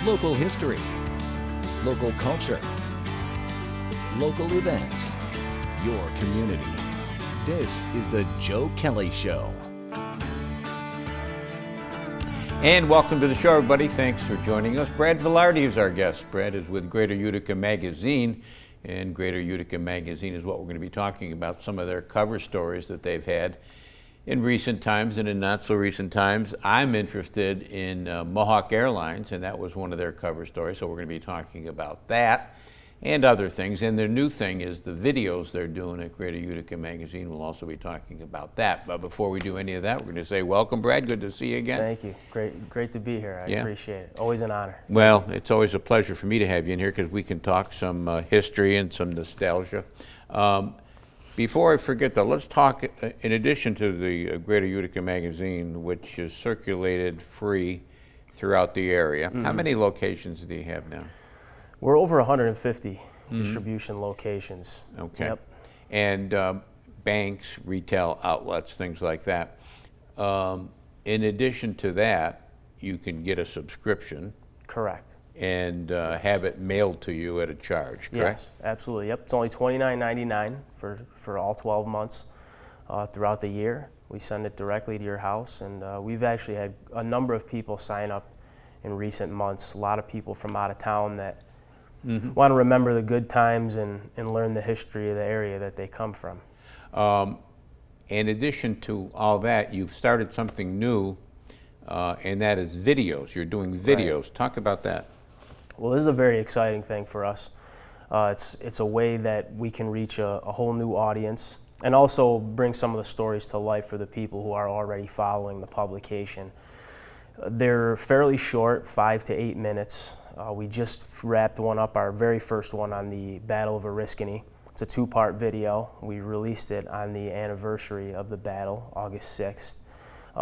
local history, local culture, local events, your community. This is the Joe Kelly Show. And welcome to the show, everybody. Thanks for joining us. Brad Velardi is our guest. Brad is with Greater Utica Magazine, and Greater Utica Magazine is what we're going to be talking about, some of their cover stories that they've had in recent times and in not so recent times. I'm interested in Mohawk Airlines, and that was one of their cover stories, so we're going to be talking about that and other things. And their new thing is the videos they're doing at Greater Utica Magazine. We'll also be talking about that. But before we do any of that, we're going to say welcome, Brad. Good to see you again. Thank you. Great to be here. I appreciate it. Always an honor. Well, it's always a pleasure for me to have you in here because we can talk some history and some nostalgia. Before I forget, though, let's talk, in addition to the Greater Utica Magazine, which is circulated free throughout the area. How many locations do you have now? We're over 150 distribution locations. Okay. Yep. And banks, retail outlets, things like that. In addition to that, you can get a subscription. Correct. And have it mailed to you at a charge, correct? Yes, absolutely. Yep. It's only $29.99 for all 12 months throughout the year. We send it directly to your house, and we've actually had a number of people sign up in recent months. A lot of people from out of town that want to remember the good times and learn the history of the area that they come from. In addition to all that, you've started something new, and that is videos. You're doing videos. Right. Talk about that. Well, this is a very exciting thing for us. It's a way that we can reach a whole new audience and also bring some of the stories to life for the people who are already following the publication. They're fairly short, 5 to 8 minutes. We just wrapped one up, our very first one on the Battle of Oriskany. It's a 2-part video. We released it on the anniversary of the battle, August 6th.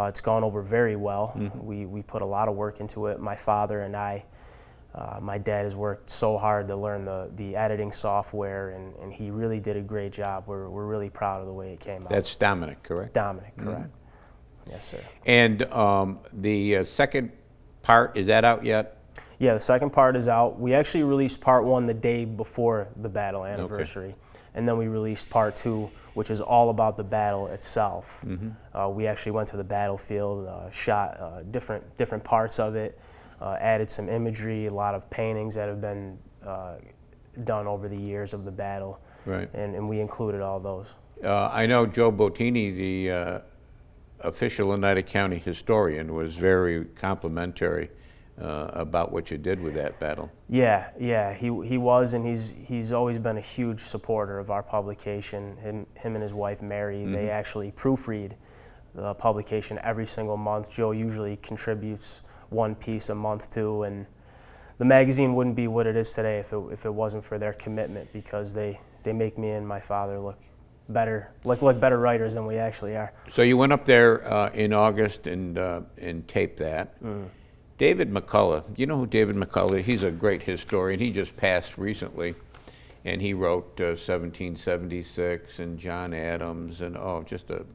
It's gone over very well. We put a lot of work into it. My father and I, my dad has worked so hard to learn the editing software, and he really did a great job. We're really proud of the way it came out. That's Dominic, correct? Dominic, correct. Yes, sir. And the second part, is that out yet? Yeah, the second part is out. We actually released part 1 the day before the battle anniversary, and then we released part 2, which is all about the battle itself. We actually went to the battlefield, shot different parts of it, added some imagery, a lot of paintings that have been done over the years of the battle, right? And we included all those. I know Joe Bottini, the official Oneida County historian, was very complimentary about what you did with that battle. Yeah, he was, and he's always been a huge supporter of our publication. Him and his wife Mary, they actually proofread the publication every single month. Joe usually contributes one piece a month too, and the magazine wouldn't be what it is today if it wasn't for their commitment, because they make me and my father look better, look better writers than we actually are. So you went up there in August and taped that. David McCullough, you know who David McCullough is? He's a great historian. He just passed recently, and he wrote 1776 and John Adams and just a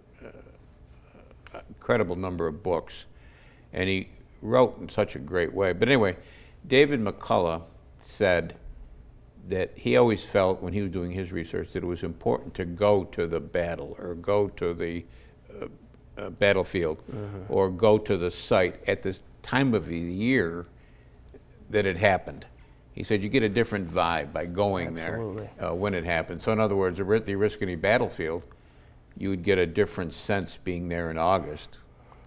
incredible number of books. And he wrote in such a great way. But anyway, David McCullough said that he always felt when he was doing his research that it was important to go to the battle or go to the battlefield or go to the site at this time of the year that it happened. He said you get a different vibe by going there when it happens. So in other words, at the Oriskany battlefield, you would get a different sense being there in August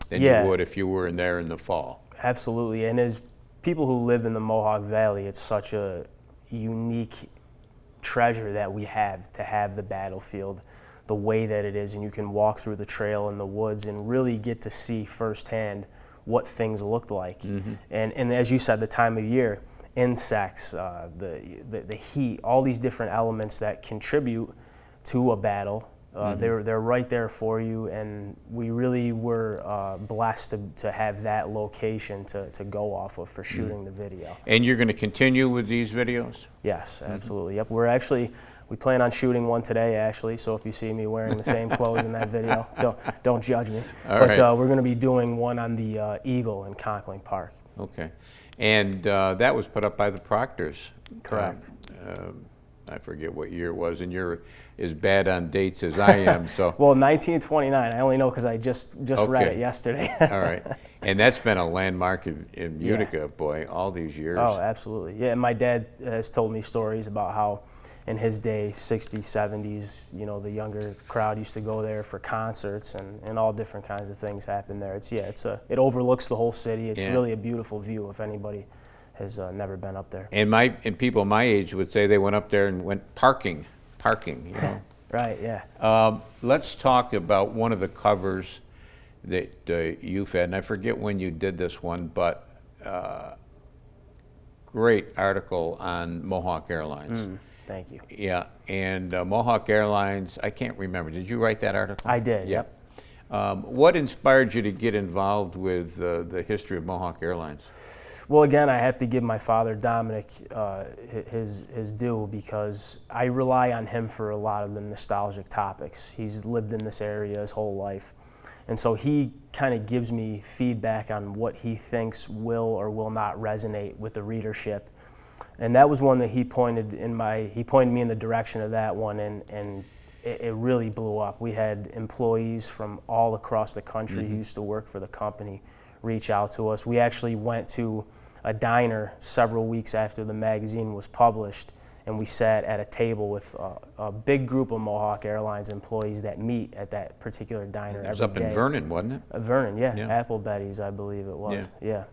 than you would if you were in there in the fall. Absolutely, and as people who live in the Mohawk Valley, it's such a unique treasure that we have to have the battlefield the way that it is, and you can walk through the trail in the woods and really get to see firsthand what things looked like. And as you said, the time of year, insects, the heat, all these different elements that contribute to a battle. They're right there for you, and we really were blessed to have that location to go off of for shooting the video. And you're going to continue with these videos? Yes, absolutely. Yep, we plan on shooting one today, actually. So if you see me wearing the same clothes in that video, don't judge me. But we're going to be doing one on the Eagle in Conkling Park. Okay. And that was put up by the Proctors. Correct. I forget what year it was, and you're as bad on dates as I am. So well, 1929. I only know because I just read it yesterday. All right. And that's been a landmark in Utica, boy, all these years. Oh, absolutely. Yeah, and my dad has told me stories about how in his day, 60s, 70s, you know, the younger crowd used to go there for concerts and all different kinds of things happen there. It overlooks the whole city. It's really a beautiful view if anybody has never been up there. And people my age would say they went up there and went parking, you know. Right, yeah. Let's talk about one of the covers that you've had, and I forget when you did this one, but great article on Mohawk Airlines. Thank you. Yeah, and Mohawk Airlines, I can't remember. Did you write that article? I did, yep. What inspired you to get involved with the history of Mohawk Airlines? Well, again, I have to give my father, Dominic, his due, because I rely on him for a lot of the nostalgic topics. He's lived in this area his whole life. And so he kind of gives me feedback on what he thinks will or will not resonate with the readership. And that was one that he pointed me in the direction of that one, and it really blew up. We had employees from all across the country who used to work for the company reach out to us. We actually went to a diner several weeks after the magazine was published, and we sat at a table with a big group of Mohawk Airlines employees that meet at that particular diner every day. It was up in Vernon, wasn't it? Vernon, yeah. Apple Betty's, I believe it was. Yeah.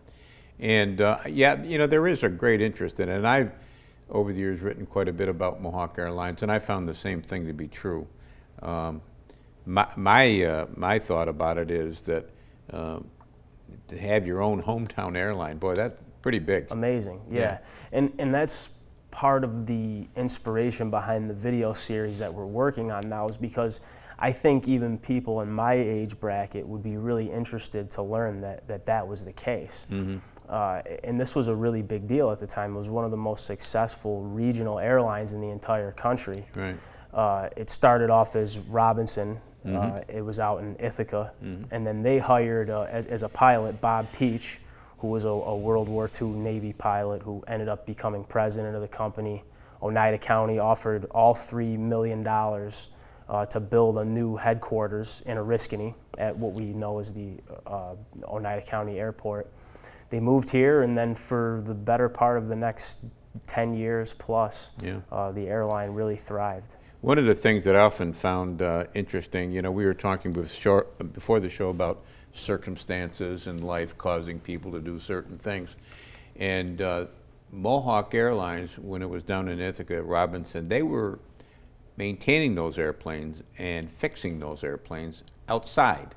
And yeah, you know, there is a great interest in it. And I've, over the years, written quite a bit about Mohawk Airlines, and I found the same thing to be true. My thought about it is that to have your own hometown airline, boy, that's pretty big. Amazing, yeah. And that's part of the inspiration behind the video series that we're working on now, is because I think even people in my age bracket would be really interested to learn that was the case. And this was a really big deal at the time. It was one of the most successful regional airlines in the entire country. Right. It started off as Robinson. It was out in Ithaca. And then they hired, as a pilot, Bob Peach, who was a World War II Navy pilot who ended up becoming president of the company. Oneida County offered all $3 million to build a new headquarters in Oriskany at what we know as the Oneida County Airport. They moved here, and then for the better part of the next 10 years plus, the airline really thrived. One of the things that I often found interesting, you know, we were talking before the show about circumstances in life causing people to do certain things. And Mohawk Airlines, when it was down in Ithaca at Robinson, they were maintaining those airplanes and fixing those airplanes outside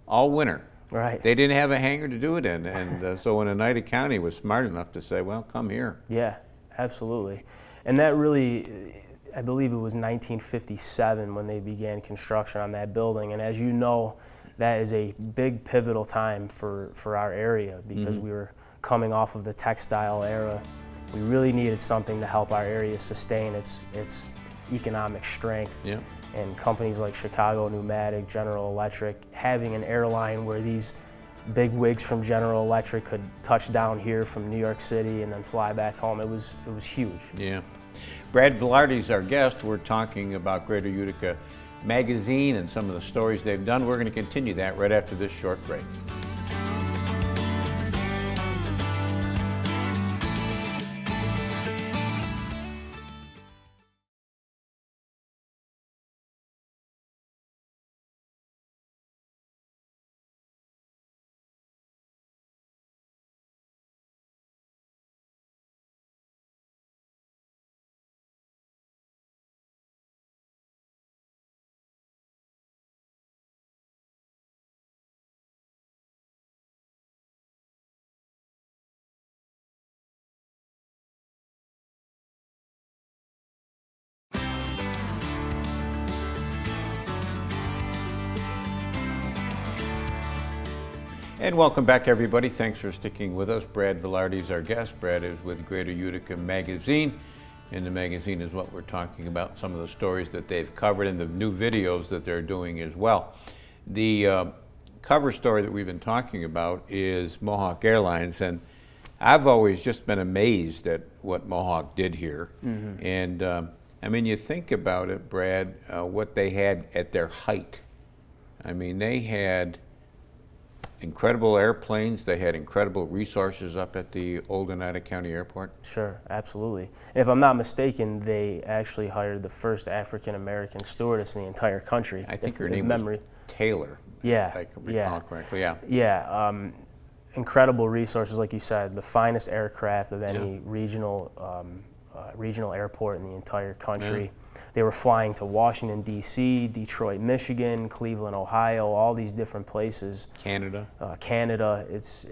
all winter. Right. They didn't have a hangar to do it in, and so Oneida County was smart enough to say, well, come here. Yeah, absolutely. And that really, I believe it was 1957 when they began construction on that building, and as you know, that is a big pivotal time for our area, because we were coming off of the textile era. We really needed something to help our area sustain its economic strength. Yeah. And companies like Chicago Pneumatic, General Electric, having an airline where these big wigs from General Electric could touch down here from New York City and then fly back home, it was huge. Yeah. Brad Velardi is our guest. We're talking about Greater Utica Magazine and some of the stories they've done. We're going to continue that right after this short break. And welcome back, everybody. Thanks for sticking with us. Brad Velardi is our guest. Brad is with Greater Utica Magazine. In the magazine is what we're talking about, some of the stories that they've covered and the new videos that they're doing as well. The cover story that we've been talking about is Mohawk Airlines, and I've always just been amazed at what Mohawk did here. And I mean, you think about it, Brad, what they had at their height. I mean, they had incredible airplanes. They had incredible resources up at the old Oneida County Airport. Sure, absolutely. And if I'm not mistaken, they actually hired the first African-American stewardess in the entire country. I think her name was Taylor. Yeah, if I can recall correctly. Yeah. Yeah. Incredible resources, like you said, the finest aircraft of any regional airport in the entire country. They were flying to Washington, D.C., Detroit, Michigan, Cleveland, Ohio, all these different places. Canada. Canada. It's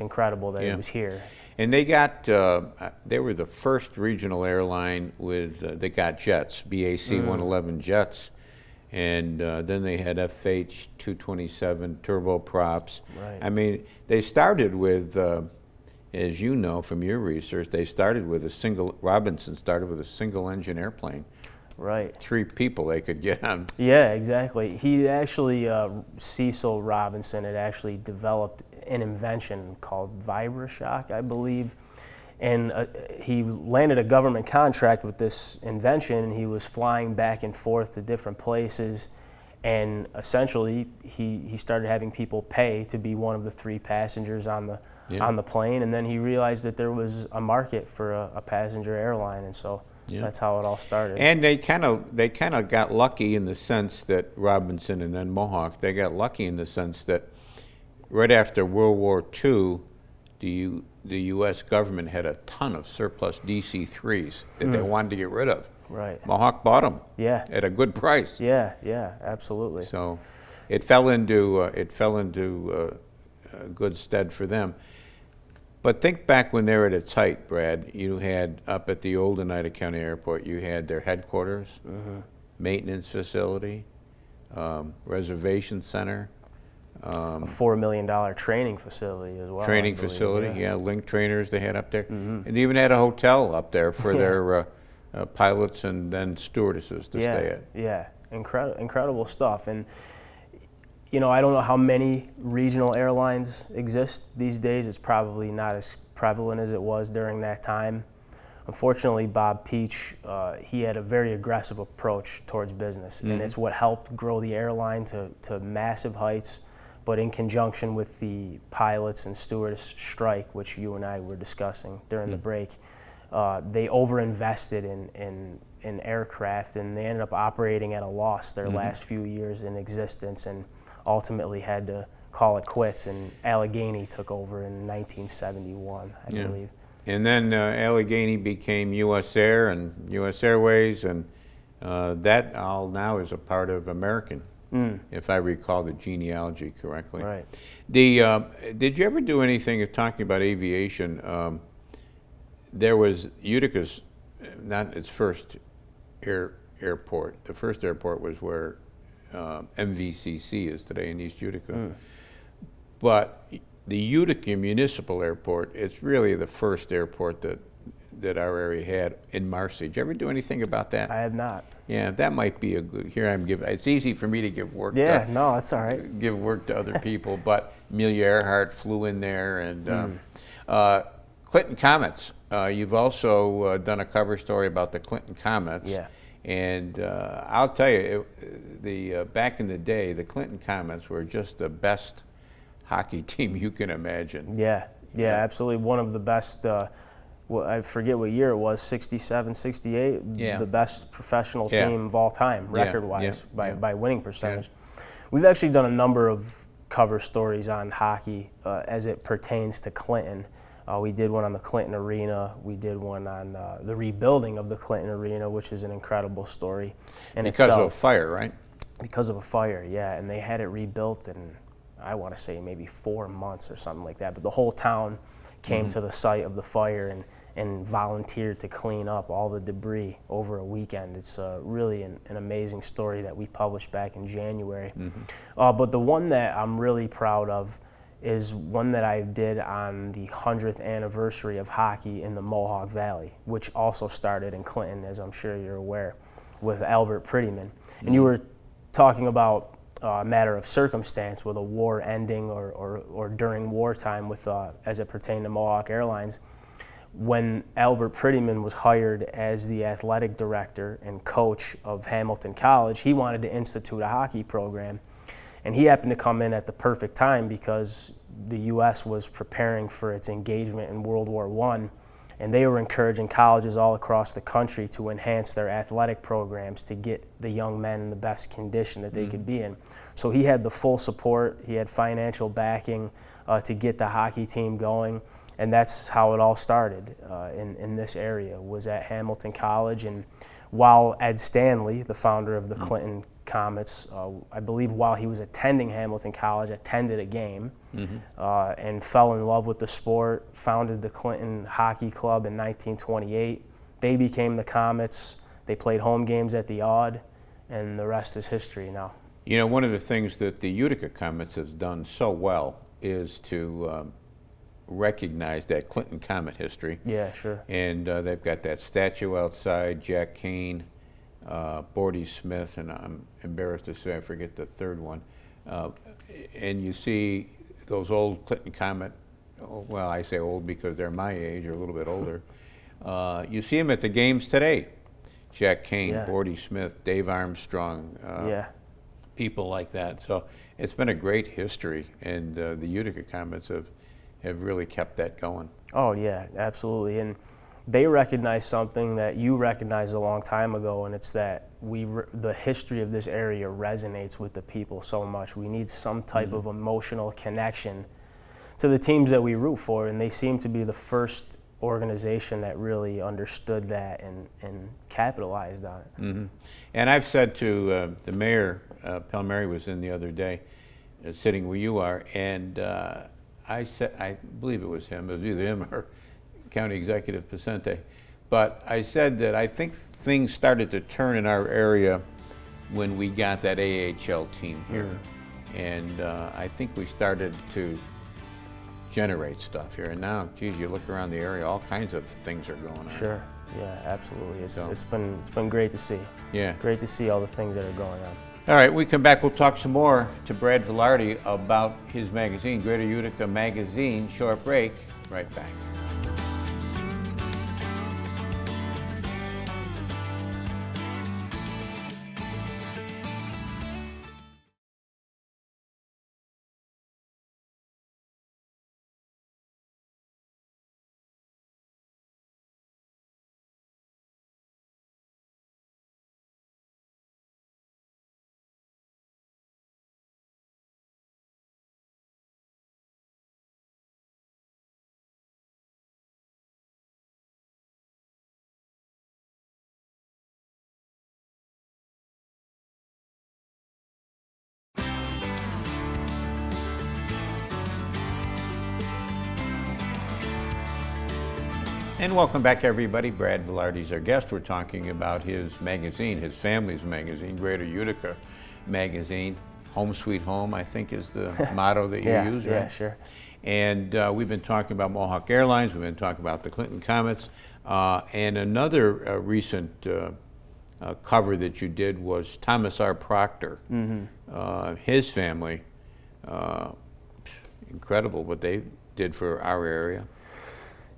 incredible that it was here. And they got, they were the first regional airline with, they got jets, BAC 111 jets. And then they had FH-227 turboprops. Right. I mean, they started with, as you know from your research, they started with Robinson started with a single engine airplane. Right. 3 people they could get on. Yeah, exactly. He actually, Cecil Robinson had actually developed an invention called VibraShock, I believe. And he landed a government contract with this invention, and he was flying back and forth to different places. And essentially, he started having people pay to be one of the 3 passengers on the plane. And then he realized that there was a market for a passenger airline, and so that's how it all started. And they kind of got lucky in the sense that Robinson and then Mohawk, they got lucky in the sense that right after World War II, the U.S. government had a ton of surplus DC-3s that they wanted to get rid of. Right. Mohawk bought them. Yeah. At a good price. Yeah, absolutely. So it fell into good stead for them. But think back when they were at its height, Brad. You had up at the old Oneida County Airport, you had their headquarters, maintenance facility, reservation center. A $4 million training facility as well. Training facility, link trainers they had up there. And they even had a hotel up there for their pilots and then stewardesses to stay at. Yeah, incredible stuff. And, you know, I don't know how many regional airlines exist these days. It's probably not as prevalent as it was during that time. Unfortunately, Bob Peach, he had a very aggressive approach towards business, and it's what helped grow the airline to massive heights. But in conjunction with the pilots and stewardess strike, which you and I were discussing during the break, they overinvested in aircraft, and they ended up operating at a loss their last few years in existence, and ultimately had to call it quits. And Allegheny took over in 1971, I believe. And then Allegheny became U.S. Air and U.S. Airways, and that all now is a part of American. If I recall the genealogy correctly. Right. Did you ever do anything of talking about aviation? There was Utica's, not its first airport. The first airport was where MVCC is today in East Utica. But the Utica Municipal Airport, it's really the first airport that our area had in Marcy. Did you ever do anything about that? I have not. Yeah, that might be a good, here I'm giving, it's easy for me to give work no, that's all right. give work to other people, but Amelia Earhart flew in there, and Clinton Comets. You've also done a cover story about the Clinton Comets. Yeah. And I'll tell you, back in the day, the Clinton Comets were just the best hockey team you can imagine. Yeah, absolutely. One of the best, I forget what year it was, 67, 68, the best professional team of all time, record-wise, by winning percentage. We've actually done a number of cover stories on hockey as it pertains to Clinton. We did one on the Clinton Arena. We did one on the rebuilding of the Clinton Arena, which is an incredible story in itself. Because of a fire, right? Because of a fire, and they had it rebuilt in, I want to say, maybe 4 months or something like that. But the whole town came to the site of the fire and volunteered to clean up all the debris over a weekend. It's really an amazing story that we published back in January. But the one that I'm really proud of is one that I did on the 100th anniversary of hockey in the Mohawk Valley, which also started in Clinton, as I'm sure you're aware, with Albert Prettyman. And you were talking about a matter of circumstance with a war ending or during wartime with as it pertained to Mohawk Airlines. When Albert Prettyman was hired as the athletic director and coach of Hamilton College, he wanted to institute a hockey program. And he happened to come in at the perfect time because the U.S. was preparing for its engagement in World War I, and they were encouraging colleges all across the country to enhance their athletic programs to get the young men in the best condition that they could be in. So he had the full support, he had financial backing to get the hockey team going. And that's how it all started in this area, was at Hamilton College. And while Ed Stanley, the founder of the Clinton Comets, I believe while he was attending Hamilton College, attended a game and fell in love with the sport, founded the Clinton Hockey Club in 1928. They became the Comets. They played home games at the Odd, and the rest is history now. You know, one of the things that the Utica Comets has done so well is to recognize that Clinton Comet history. Yeah, sure. And they've got that statue outside, Jack Kane, Bordy Smith, and I'm embarrassed to say I forget the third one. And you see those old Clinton Comet, well, I say old because they're my age or a little bit older. You see them at the games today. Jack Kane, Bordy Smith, Dave Armstrong, people like that. So it's been a great history, and the Utica Comets have really kept that going. Oh yeah, absolutely. And they recognize something that you recognized a long time ago, and it's that the history of this area resonates with the people so much. We need some type of emotional connection to the teams that we root for, and they seem to be the first organization that really understood that and capitalized on it. And I've said to the mayor, Palmieri was in the other day, sitting where you are, and I said, I believe it was him, it was either him or County Executive Pacente, but I said that I think things started to turn in our area when we got that AHL team here. And I think we started to generate stuff here. And now, geez, you look around the area, all kinds of things are going on. Sure, yeah, absolutely. It's been great to see. Yeah. Great to see all the things that are going on. All right, we come back, we'll talk some more to Brad Velardi about his magazine, Greater Utica Magazine. Short break, right back. And welcome back, everybody. Brad Velardi's our guest. We're talking about his magazine, his family's magazine, Greater Utica Magazine. Home Sweet Home, I think, is the motto that you use, right? Yeah, sure. And we've been talking about Mohawk Airlines. We've been talking about the Clinton Comets. And another recent cover that you did was Thomas R. Proctor. His family, incredible what they did for our area.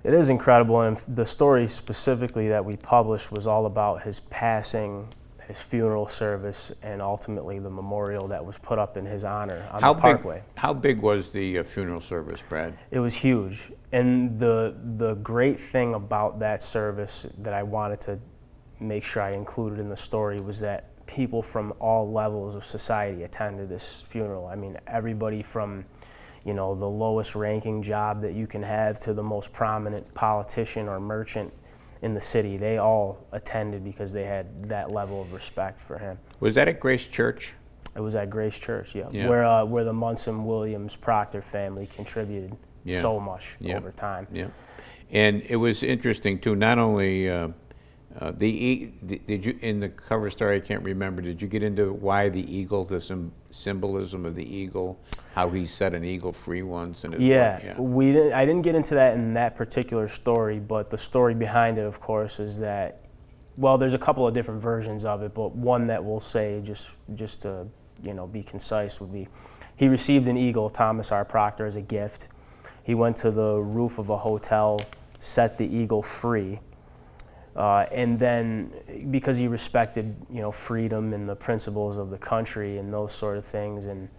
It is incredible, and the story specifically that we published was all about his passing, his funeral service, and ultimately the memorial that was put up in his honor on the Parkway. How big was the funeral service, Brad? It was huge, and the great thing about that service that I wanted to make sure I included in the story was that people from all levels of society attended this funeral. I mean, everybody from the lowest ranking job that you can have to the most prominent politician or merchant in the city. They all attended because they had that level of respect for him. Was that at Grace Church? It was at Grace Church, where the Munson Williams Proctor family contributed so much over time. Yeah, and it was interesting too. Not only did you, in the cover story, I can't remember, did you get into why the eagle, the symbolism of the eagle, how he set an eagle free once? And I didn't get into that in that particular story, but the story behind it, of course, is that, well, there's a couple of different versions of it, but one that we'll say, just to be concise, would be he received an eagle, Thomas R. Proctor, as a gift. He went to the roof of a hotel, set the eagle free, and then because he respected freedom and the principles of the country and those sort of things, and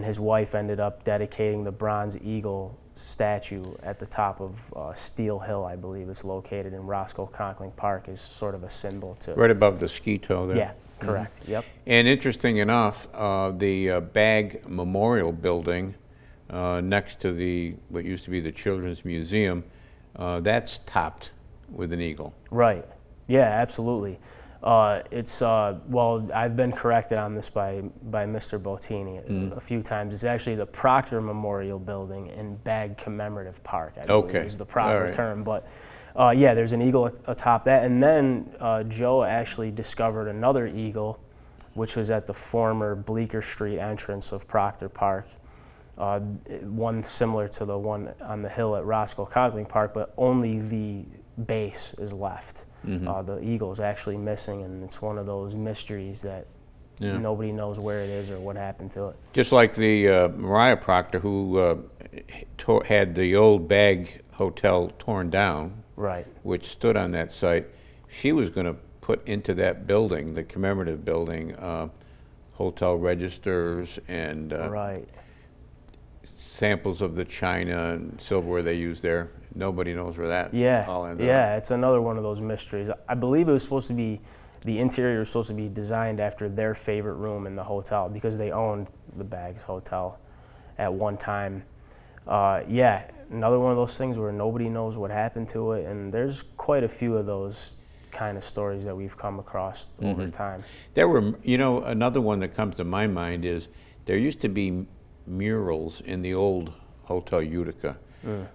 his wife ended up dedicating the bronze eagle statue at the top of Steel Hill, I believe it's located in Roscoe-Conkling Park, as sort of a symbol to... Right above the ski tow there. Yeah, correct, yep. And interesting enough, the Bagg Memorial Building next to what used to be the Children's Museum, that's topped with an eagle. Right, yeah, absolutely. Well, I've been corrected on this by Mr. Bottini a few times. It's actually the Proctor Memorial Building in Bagg Commemorative Park, I believe is the proper term. But yeah, there's an eagle atop that. And then Joe actually discovered another eagle, which was at the former Bleecker Street entrance of Proctor Park. One similar to the one on the hill at Roscoe-Conkling Park, but only the base is left. The eagle's actually missing, and it's one of those mysteries that nobody knows where it is or what happened to it. Just like the Mariah Proctor, who had the old Bagg Hotel torn down, right, which stood on that site, she was going to put into that building, the commemorative building, hotel registers and right, samples of the china and silverware they used there. Nobody knows where that all ended up. Yeah, it's another one of those mysteries. I believe it was supposed to be, the interior was supposed to be designed after their favorite room in the hotel because they owned the Baggs Hotel at one time. Yeah, another one of those things where nobody knows what happened to it, and there's quite a few of those kind of stories that we've come across over time. There were, another one that comes to my mind is there used to be murals in the old Hotel Utica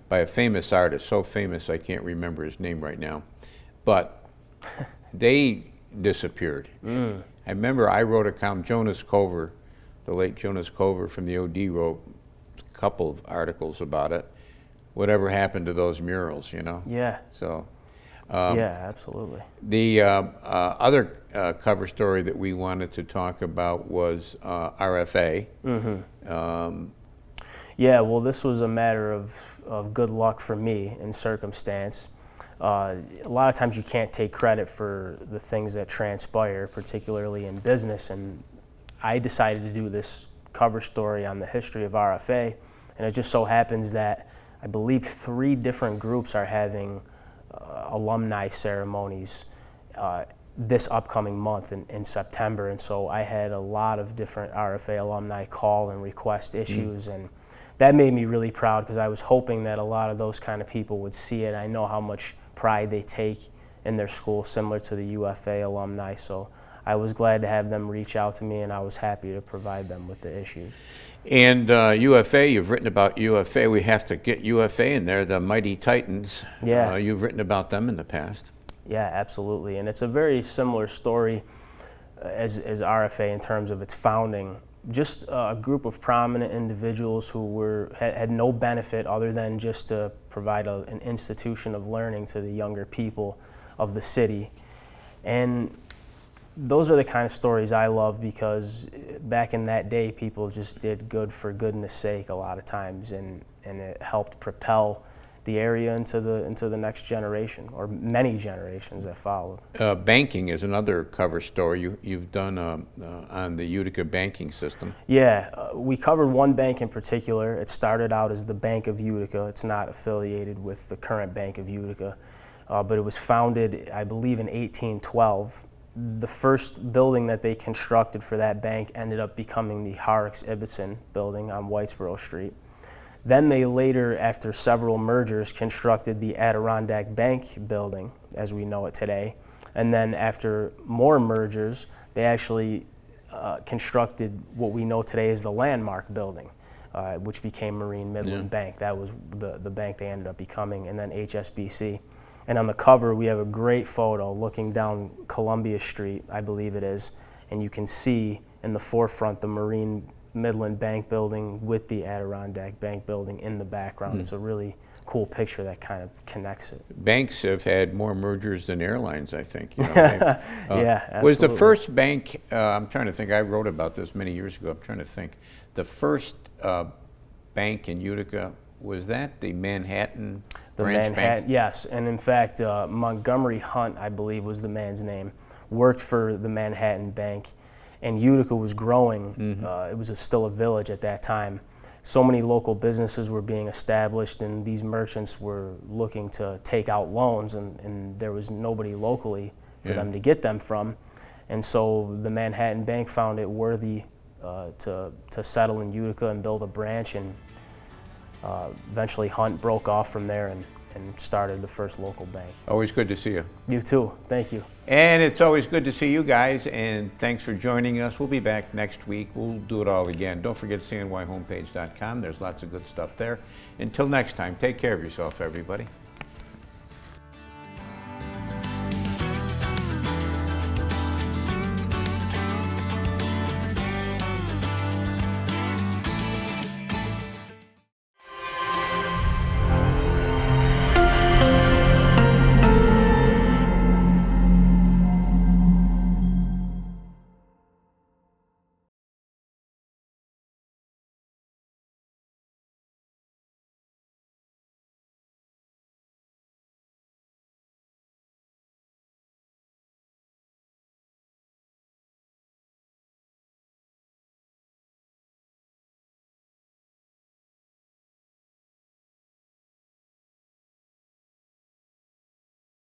by a famous artist, so famous I can't remember his name right now, but they disappeared. I remember I wrote a column, Jonas Cover, the late Jonas Cover from the OD wrote a couple of articles about it. Whatever happened to those murals, Yeah. So. Yeah, absolutely. The other cover story that we wanted to talk about was RFA. Yeah, well, this was a matter of good luck for me and circumstance. A lot of times you can't take credit for the things that transpire, particularly in business, and I decided to do this cover story on the history of RFA, and it just so happens that I believe 3 different groups are having alumni ceremonies this upcoming month in September, and so I had a lot of different RFA alumni call and request issues, and that made me really proud because I was hoping that a lot of those kind of people would see it. I know how much pride they take in their school, similar to the UFA alumni, so I was glad to have them reach out to me, and I was happy to provide them with the issues. And UFA, you've written about UFA. We have to get UFA in there, the Mighty Titans. Yeah. You've written about them in the past. Yeah, absolutely. And it's a very similar story as RFA in terms of its founding. Just a group of prominent individuals who had no benefit other than just to provide an institution of learning to the younger people of the city. And those are the kind of stories I love because back in that day, people just did good for goodness sake a lot of times, and it helped propel the area into the next generation, or many generations that followed. Banking is another cover story you've done on the Utica banking system. Yeah, we covered one bank in particular. It started out as the Bank of Utica. It's not affiliated with the current Bank of Utica, but it was founded, I believe, in 1812. The first building that they constructed for that bank ended up becoming the Horrocks Ibbotson building on Whitesboro Street. Then they later, after several mergers, constructed the Adirondack Bank building as we know it today. And then after more mergers, they actually constructed what we know today as the Landmark building, which became Marine Midland Bank. That was the bank they ended up becoming, and then HSBC. And on the cover, we have a great photo looking down Columbia Street, I believe it is, and you can see in the forefront the Marine Midland Bank building with the Adirondack Bank building in the background. It's a really cool picture that kind of connects it. Banks have had more mergers than airlines, I think. You know, yeah, absolutely. Was the first bank, I'm trying to think, I wrote about this many years ago, I'm trying to think, the first bank in Utica, was that the Manhattan branch bank? Yes, and in fact, Montgomery Hunt, I believe was the man's name, worked for the Manhattan Bank, and Utica was growing. It was still a village at that time. So many local businesses were being established, and these merchants were looking to take out loans, and there was nobody locally for them to get them from. And so the Manhattan Bank found it worthy to settle in Utica and build a branch, and eventually Hunt broke off from there and started the first local bank. Always good to see you. You too. Thank you. And it's always good to see you guys, and thanks for joining us. We'll be back next week. We'll do it all again. Don't forget cnyhomepage.com. There's lots of good stuff there. Until next time, take care of yourself, everybody.